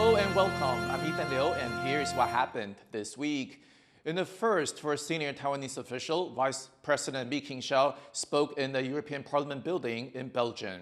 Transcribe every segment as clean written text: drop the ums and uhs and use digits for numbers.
Hello and welcome. I'm Ethan Liu, and here's what happened this week. In the first for a senior Taiwanese official, Vice President Li Qingshan spoke in the European Parliament building in Belgium.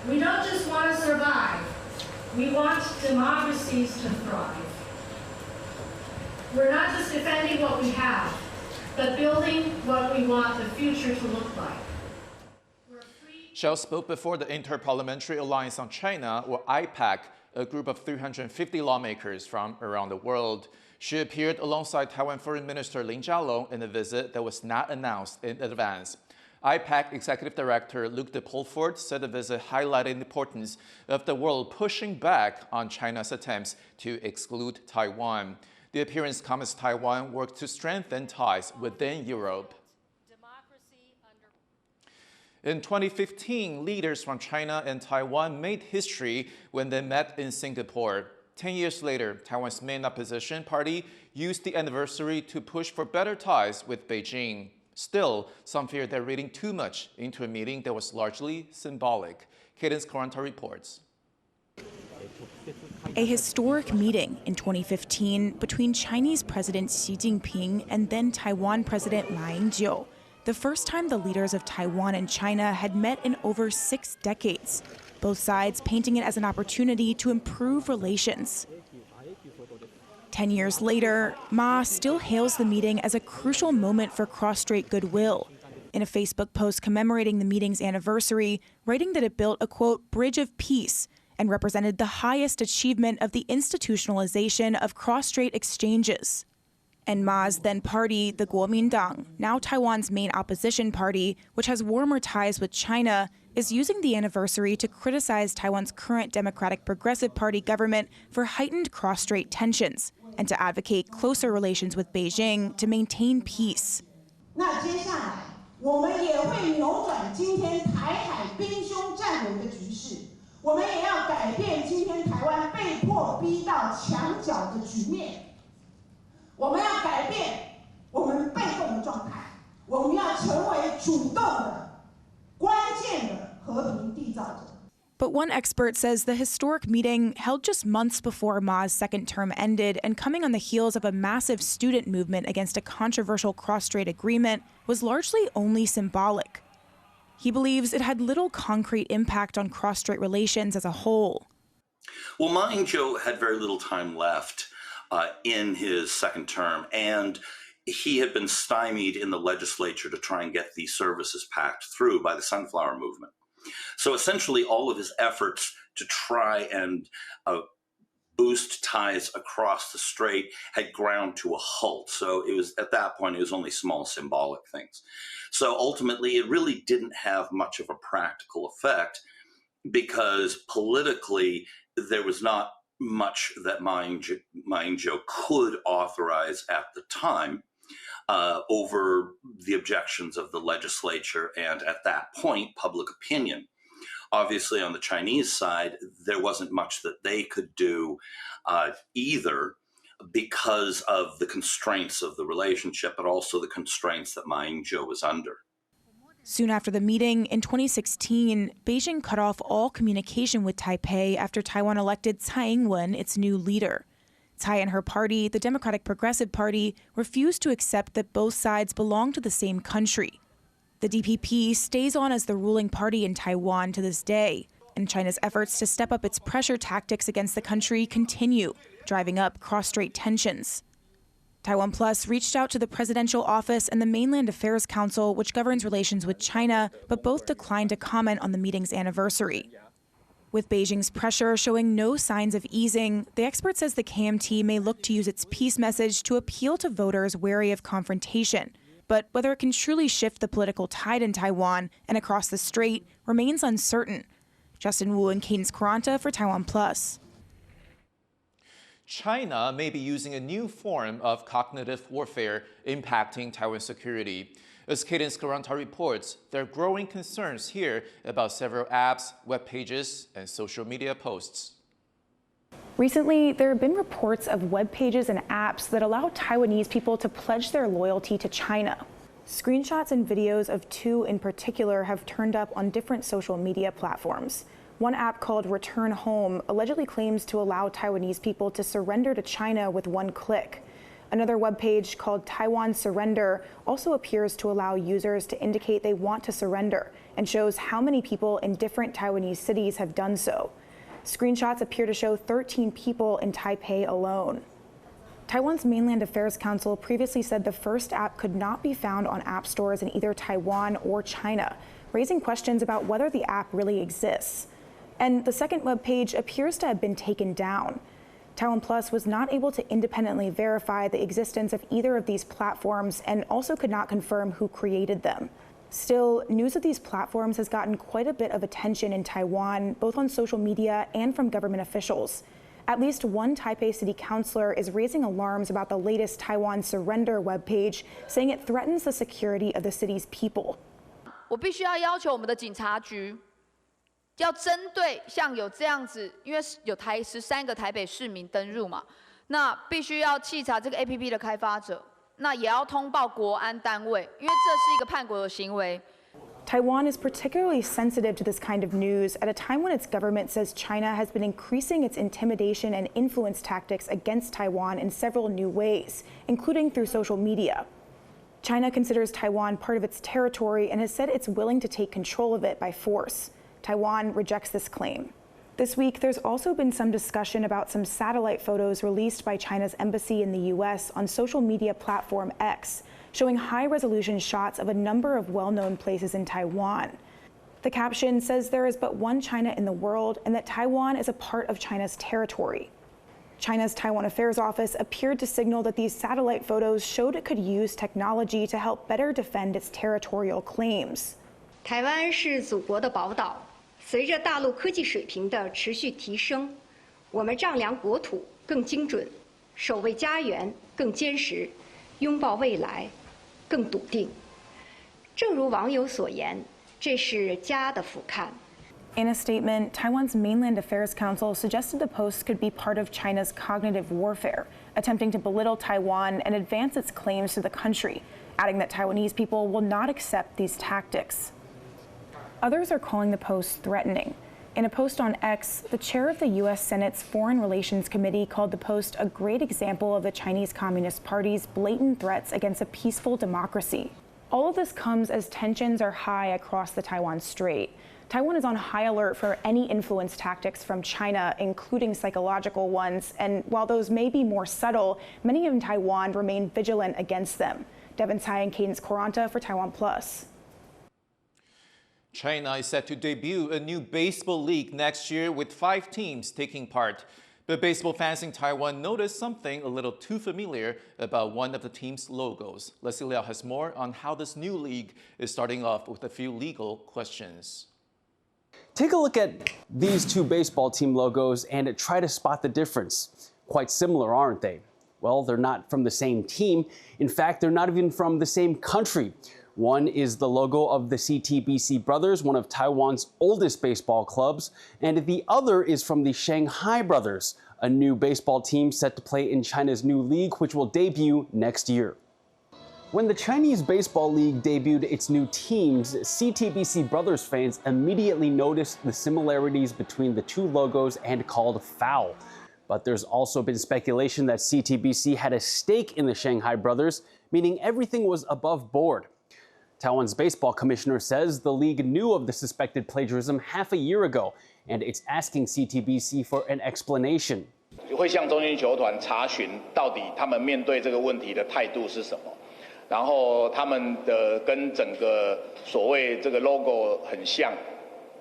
We don't just want to survive. We want democracies to thrive. We're not just defending what we have, but building what we want the future to look like. Xiao spoke before the Inter-Parliamentary Alliance on China, or IPAC, a group of 350 lawmakers from around the world. She appeared alongside Taiwan Foreign Minister Lin Jialong in a visit that was not announced in advance. IPAC Executive Director Luc de Pulford said the visit highlighted the importance of the world pushing back on China's attempts to exclude Taiwan. The appearance comes as Taiwan worked to strengthen ties within Europe. In 2015, leaders from China and Taiwan made history when they met in Singapore. 10 years later, Taiwan's main opposition party used the anniversary to push for better ties with Beijing. Still, some fear they're reading too much into a meeting that was largely symbolic. Cadence Quaranta reports. A historic meeting in 2015 between Chinese President Xi Jinping and then Taiwan President Ma Ying-jeou. The first time the leaders of Taiwan and China had met in over 6 decades, both sides painting it as an opportunity to improve relations. 10 years later, Ma still hails the meeting as a crucial moment for cross-strait goodwill. In a Facebook post commemorating the meeting's anniversary, writing that it built a, quote, bridge of peace and represented the highest achievement of the institutionalization of cross-strait exchanges. And Ma's then party, the Kuomintang, now Taiwan's main opposition party, which has warmer ties with China, is using the anniversary to criticize Taiwan's current Democratic Progressive Party government for heightened cross-strait tensions and to advocate closer relations with Beijing to maintain peace. 那接下来我们也会扭转今天台海兵凶战危的局势，我们也要改变今天台湾被迫逼到墙角的局面。 我们要改变我们被动的状态，我们要成为主动的、关键的和平缔造者。 But one expert says the historic meeting, held just months before Ma's second term ended and coming on the heels of a massive student movement against a controversial cross-strait agreement, was largely only symbolic. He believes it had little concrete impact on cross-strait relations as a whole. Well, Ma Ying-jeou had very little time left in his second term, and he had been stymied in the legislature to try and get these services packed through by the Sunflower Movement. So essentially all of his efforts to try and boost ties across the strait had ground to a halt. So it was, at that point, it was only small symbolic things. So ultimately it really didn't have much of a practical effect because politically there was not much that Ma Ying-jeou could authorize at the time over the objections of the legislature and, at that point, public opinion. Obviously, on the Chinese side, there wasn't much that they could do either because of the constraints of the relationship, but also the constraints that Ma Ying-jeou was under. Soon after the meeting, in 2016, Beijing cut off all communication with Taipei after Taiwan elected Tsai Ing-wen its new leader. Tsai and her party, the Democratic Progressive Party, refused to accept that both sides belong to the same country. The DPP stays on as the ruling party in Taiwan to this day, and China's efforts to step up its pressure tactics against the country continue, driving up cross-strait tensions. TaiwanPlus reached out to the Presidential Office and the Mainland Affairs Council, which governs relations with China, but both declined to comment on the meeting's anniversary. With Beijing's pressure showing no signs of easing, the expert says the KMT may look to use its peace message to appeal to voters wary of confrontation. But whether it can truly shift the political tide in Taiwan and across the strait remains uncertain. Justin Wu and Cadence Quaranta for TaiwanPlus. China may be using a new form of cognitive warfare impacting Taiwan's security. As Cadence Quaranta reports, there are growing concerns here about several apps, web pages, and social media posts. Recently, there have been reports of web pages and apps that allow Taiwanese people to pledge their loyalty to China. Screenshots and videos of 2 in particular have turned up on different social media platforms. One app called Return Home allegedly claims to allow Taiwanese people to surrender to China with one click. Another webpage called Taiwan Surrender also appears to allow users to indicate they want to surrender and shows how many people in different Taiwanese cities have done so. Screenshots appear to show 13 people in Taipei alone. Taiwan's Mainland Affairs Council previously said the first app could not be found on app stores in either Taiwan or China, raising questions about whether the app really exists. And the second webpage appears to have been taken down. TaiwanPlus was not able to independently verify the existence of either of these platforms and also could not confirm who created them. Still, news of these platforms has gotten quite a bit of attention in Taiwan, both on social media and from government officials. At least one Taipei city councilor is raising alarms about the latest Taiwan Surrender webpage, saying it threatens the security of the city's people. 我必须要求我们的警察局要针对像有这样子，因为有13个台北市民登入嘛，那必须要稽查这个 APP 的开发者，那也要通报国安单位，因为这是一个叛国的行为。 Taiwan is particularly sensitive to this kind of news at a time when its government says China has been increasing its intimidation and influence tactics against Taiwan in several new ways, including through social media. China considers Taiwan part of its territory and has said it's willing to take control of it by force. Taiwan rejects this claim. This week, there's also been some discussion about some satellite photos released by China's embassy in the U.S. on social media platform X, showing high-resolution shots of a number of well-known places in Taiwan. The caption says there is but one China in the world and that Taiwan is a part of China's territory. China's Taiwan Affairs Office appeared to signal that these satellite photos showed it could use technology to help better defend its territorial claims. 台湾是祖国的宝岛，随着大陆科技水平的持续提升，我们丈量国土更精准，守卫家园更坚实，拥抱未来更笃定。正如网友所言，这是家的俯瞰。 In a statement, Taiwan's Mainland Affairs Council suggested the posts could be part of China's cognitive warfare, attempting to belittle Taiwan and advance its claims to the country, adding that Taiwanese people will not accept these tactics. Others are calling the posts threatening. In a post on X, the chair of the U.S. Senate's Foreign Relations Committee called the post a great example of the Chinese Communist Party's blatant threats against a peaceful democracy. All of this comes as tensions are high across the Taiwan Strait. Taiwan is on high alert for any influence tactics from China, including psychological ones, and while those may be more subtle, many in Taiwan remain vigilant against them. Devin Tsai and Cadence Quaranta for TaiwanPlus. China is set to debut a new baseball league next year with 5 teams taking part. But baseball fans in Taiwan noticed something a little too familiar about one of the team's logos. Leslie Liao has more on how this new league is starting off with a few legal questions. Take a look at these two baseball team logos and try to spot the difference. Quite similar, aren't they? Well, they're not from the same team. In fact, they're not even from the same country. One is the logo of the CTBC Brothers, one of Taiwan's oldest baseball clubs, and the other is from the Shanghai Brothers, a new baseball team set to play in China's new league, which will debut next year. When the Chinese Baseball League debuted its new teams, CTBC Brothers fans immediately noticed the similarities between the two logos and called foul. But there's also been speculation that CTBC had a stake in the Shanghai Brothers, meaning everything was above board. Taiwan's baseball commissioner says the league knew of the suspected plagiarism half a year ago, and it's asking CTBC for an explanation. 会向中心球团查询到底他们面对这个问题的态度是什么，然后他们的跟整个所谓这个 logo 很像，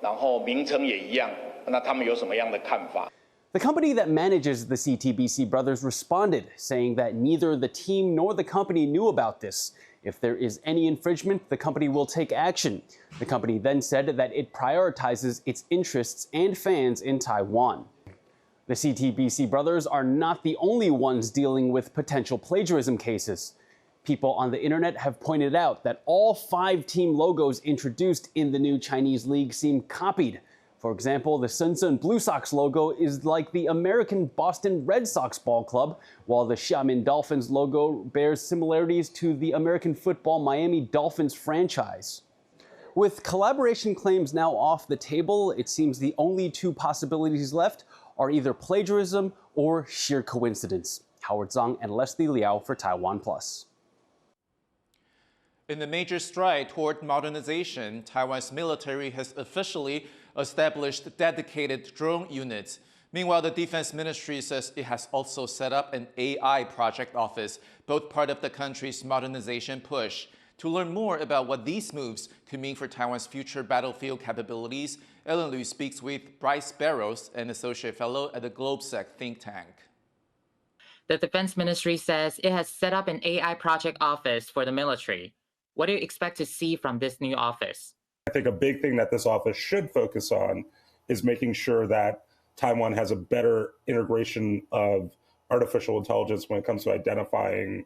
然后名称也一样，那他们有什么样的看法？ The company that manages the CTBC Brothers responded, saying that neither the team nor the company knew about this. If there is any infringement, the company will take action. The company then said that it prioritizes its interests and fans in Taiwan. The CTBC Brothers are not the only ones dealing with potential plagiarism cases. People on the internet have pointed out that all 5 team logos introduced in the new Chinese league seem copied. For example, the Shenzhen Blue Sox logo is like the American Boston Red Sox ball club, while the Xiamen Dolphins logo bears similarities to the American football Miami Dolphins franchise. With collaboration claims now off the table, it seems the only two possibilities left are either plagiarism or sheer coincidence. Howard Zhang and Leslie Liao for TaiwanPlus. In a major stride toward modernization, Taiwan's military has officially established dedicated drone units. Meanwhile, the Defense Ministry says it has also set up an AI project office, both part of the country's modernization push. To learn more about what these moves could mean for Taiwan's future battlefield capabilities, Ellen Liu speaks with Bryce Barrows, an associate fellow at the GlobeSec think tank. The Defense Ministry says it has set up an AI project office for the military. What do you expect to see from this new office? I think a big thing that this office should focus on is making sure that Taiwan has a better integration of artificial intelligence when it comes to identifying,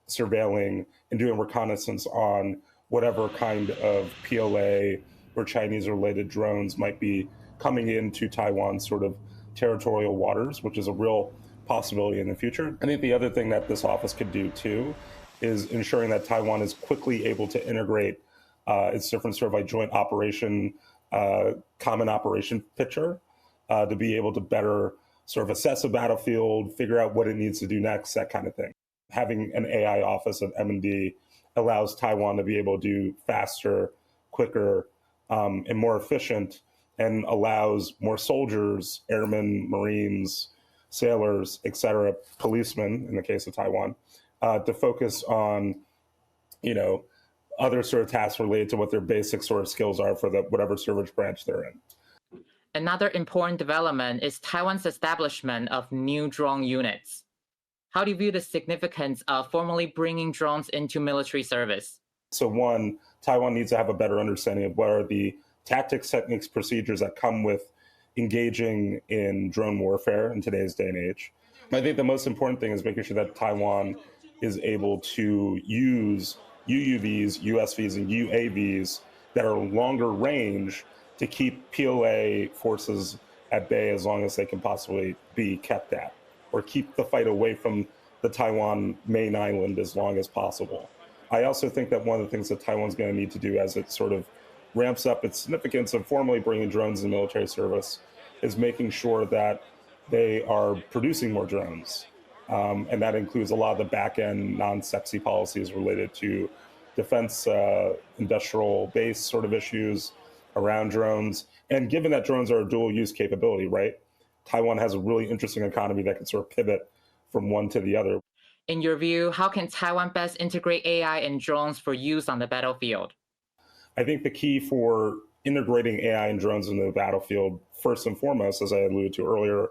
surveilling, and doing reconnaissance on whatever kind of PLA or Chinese-related drones might be coming into Taiwan's sort of territorial waters, which is a real possibility in the future. I think the other thing that this office could do, too, is ensuring that Taiwan is quickly able to integrate its different sort of like joint operation, common operation picture to be able to better sort of assess a battlefield, figure out what it needs to do next, that kind of thing. Having an AI office of M&D allows Taiwan to be able to do faster, quicker, and more efficient, and allows more soldiers, airmen, Marines, sailors, etc., policemen, in the case of Taiwan, to focus on, other sort of tasks related to what their basic sort of skills are for whatever service branch they're in. Another important development is Taiwan's establishment of new drone units. How do you view the significance of formally bringing drones into military service? So one, Taiwan needs to have a better understanding of what are the tactics, techniques, procedures that come with engaging in drone warfare in today's day and age. I think the most important thing is making sure that Taiwan is able to use UUVs, USVs, and UAVs that are longer range to keep PLA forces at bay as long as they can possibly be kept at, or keep the fight away from the Taiwan main island as long as possible. I also think that one of the things that Taiwan's going to need to do as it sort of ramps up its significance of formally bringing drones in military service is making sure that they are producing more drones. And that includes a lot of the back-end non-sexy policies related to defense industrial base sort of issues around drones. And given that drones are a dual use capability, right? Taiwan has a really interesting economy that can sort of pivot from one to the other. In your view, how can Taiwan best integrate AI and drones for use on the battlefield? I think the key for integrating AI and drones into the battlefield, first and foremost, as I alluded to earlier,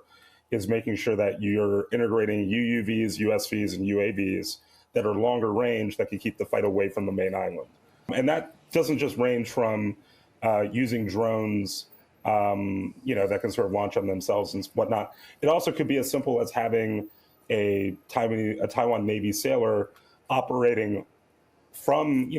is making sure that you're integrating UUVs, USVs, and UAVs that are longer range that can keep the fight away from the main island. And that doesn't just range from using drones, that can sort of launch on themselves and whatnot. It also could be as simple as having a Taiwan Navy sailor operating from,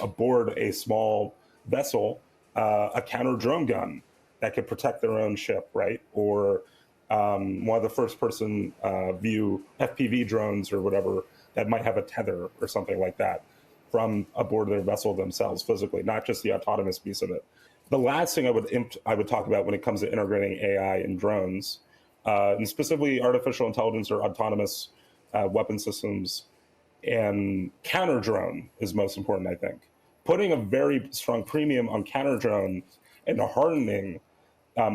aboard a small vessel, a counter drone gun that could protect their own ship, right? Or one of the first-person view FPV drones or whatever that might have a tether or something like that from aboard their vessel themselves physically, not just the autonomous piece of it. The last thing I would talk about when it comes to integrating AI and drones, and specifically artificial intelligence or autonomous weapon systems and counter drone is most important, I think. Putting a very strong premium on counter drones and hardening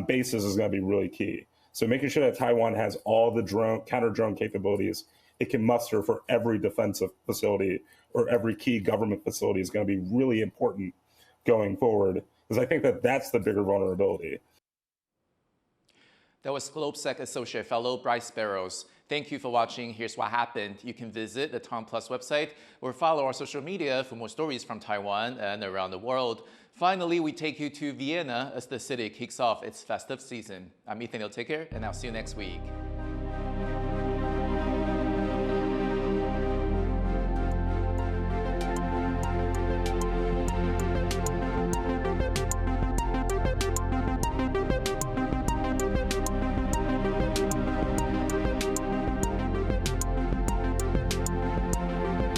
bases is going to be really key. So making sure that Taiwan has all the counter drone capabilities it can muster for every defensive facility or every key government facility is going to be really important going forward, because I think that that's the bigger vulnerability. That was GlobeSec Associate Fellow Bryce Barrows. Thank you for watching Here's What Happened. You can visit the TaiwanPlus website or follow our social media for more stories from Taiwan and around the world. Finally, we take you to Vienna as the city kicks off its festive season. I'm Ethan, take care, and I'll see you next week.